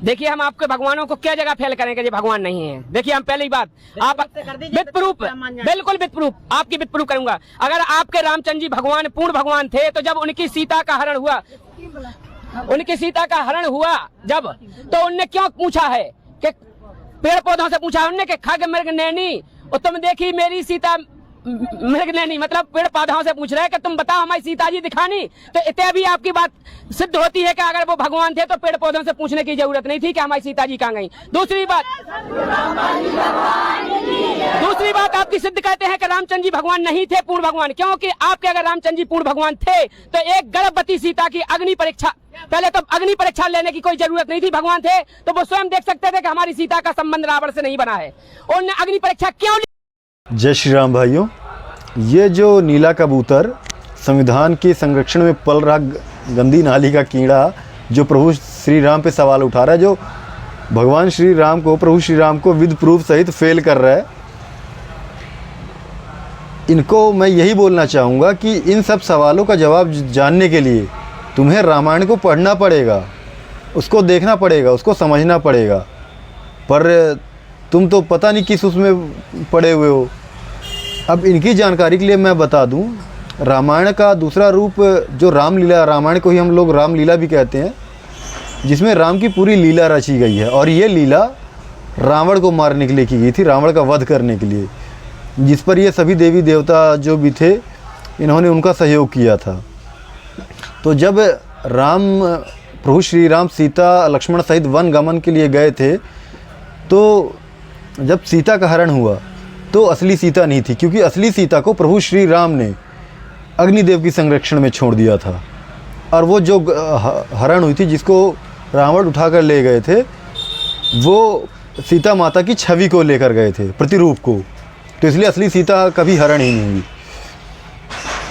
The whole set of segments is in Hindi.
देखिए हम आपके भगवानों को क्या जगह फेल करेंगे, ये भगवान नहीं है। देखिए हम पहली बात आप विद प्रूफ, बिल्कुल विद प्रूफ, आपकी विद प्रूफ करूंगा। अगर आपके रामचंद्र जी भगवान पूर्ण भगवान थे तो जब उनकी सीता का हरण हुआ, जब तो उनने क्यों पूछा है कि पेड़ पौधों से पूछा उनने कि खग मृग नैनी और तुम देखी मेरी सीता मृग नैनी, मतलब पेड़ पौधों से पूछ रहे हैं कि तुम बताओ हमारी सीता जी दिखानी। तो इतने भी आपकी बात सिद्ध होती है कि अगर वो भगवान थे तो पेड़ पौधों से पूछने की जरूरत नहीं थी कि हमारी सीता जी कहाँ गई। दूसरी बात आपकी सिद्ध कहते हैं कि रामचंद्र जी भगवान नहीं थे पूर्ण भगवान, क्योंकि आपके अगर रामचंद्र जी पूर्ण भगवान थे तो एक गर्भवती सीता की अग्नि परीक्षा, पहले तो अग्नि परीक्षा लेने की कोई जरूरत नहीं थी। भगवान थे तो वो स्वयं देख सकते थे कि हमारी सीता का संबंध रावण से नहीं बना है, उन्होंने अग्नि परीक्षा क्यों। जय श्री राम भाइयों, ये जो नीला कबूतर संविधान के संरक्षण में पल रहा गंदी नाली का कीड़ा जो प्रभु श्री राम पे सवाल उठा रहा है, जो भगवान श्री राम को, प्रभु श्री राम को विद प्रूफ सहित फेल कर रहा है, इनको मैं यही बोलना चाहूँगा कि इन सब सवालों का जवाब जानने के लिए तुम्हें रामायण को पढ़ना पड़ेगा, उसको देखना पड़ेगा, उसको समझना पड़ेगा। पर तुम तो पता नहीं किस उसमें पड़े हुए हो। अब इनकी जानकारी के लिए मैं बता दूं, रामायण का दूसरा रूप जो रामलीला, रामायण को ही हम लोग रामलीला भी कहते हैं, जिसमें राम की पूरी लीला रची गई है। और ये लीला रावण को मारने के लिए की गई थी, रावण का वध करने के लिए, जिस पर ये सभी देवी देवता जो भी थे इन्होंने उनका सहयोग किया था। तो जब प्रभु श्री राम सीता लक्ष्मण सहित वन गमन के लिए गए थे, तो जब सीता का हरण हुआ तो असली सीता नहीं थी, क्योंकि असली सीता को प्रभु श्री राम ने अग्निदेव की संरक्षण में छोड़ दिया था। और वो जो हरण हुई थी, जिसको रावण उठाकर ले गए थे, वो सीता माता की छवि को लेकर गए थे, प्रतिरूप को। तो इसलिए असली सीता कभी हरण ही नहीं हुई,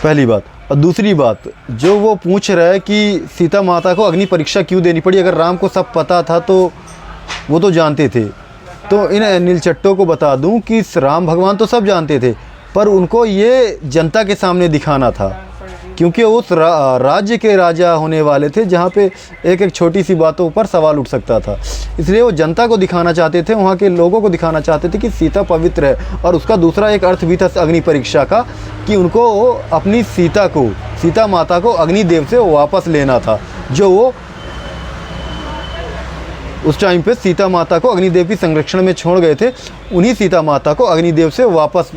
पहली बात। और दूसरी बात, जो वो पूछ रहा है कि सीता माता को अग्नि परीक्षा क्यों देनी पड़ी, अगर राम को सब पता था तो वो तो जानते थे। तो इन नीलचट्टों को बता दूं कि राम भगवान तो सब जानते थे, पर उनको ये जनता के सामने दिखाना था, क्योंकि उस राज्य के राजा होने वाले थे जहाँ पे एक एक छोटी सी बातों पर सवाल उठ सकता था। इसलिए वो जनता को दिखाना चाहते थे, वहाँ के लोगों को दिखाना चाहते थे कि सीता पवित्र है। और उसका दूसरा एक अर्थ भी था अग्नि परीक्षा का, कि उनको अपनी सीता को, सीता माता को अग्निदेव से वापस लेना था, जो वो उस टाइम पे सीता माता को अग्निदेव की संरक्षण में छोड़ गए थे, उन्हीं सीता माता को अग्निदेव से वापस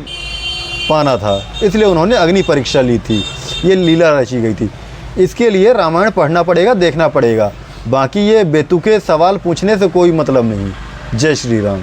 पाना था। इसलिए उन्होंने अग्नि परीक्षा ली थी, ये लीला रची गई थी। इसके लिए रामायण पढ़ना पड़ेगा, देखना पड़ेगा। बाकी ये बेतुके सवाल पूछने से कोई मतलब नहीं। जय श्री राम।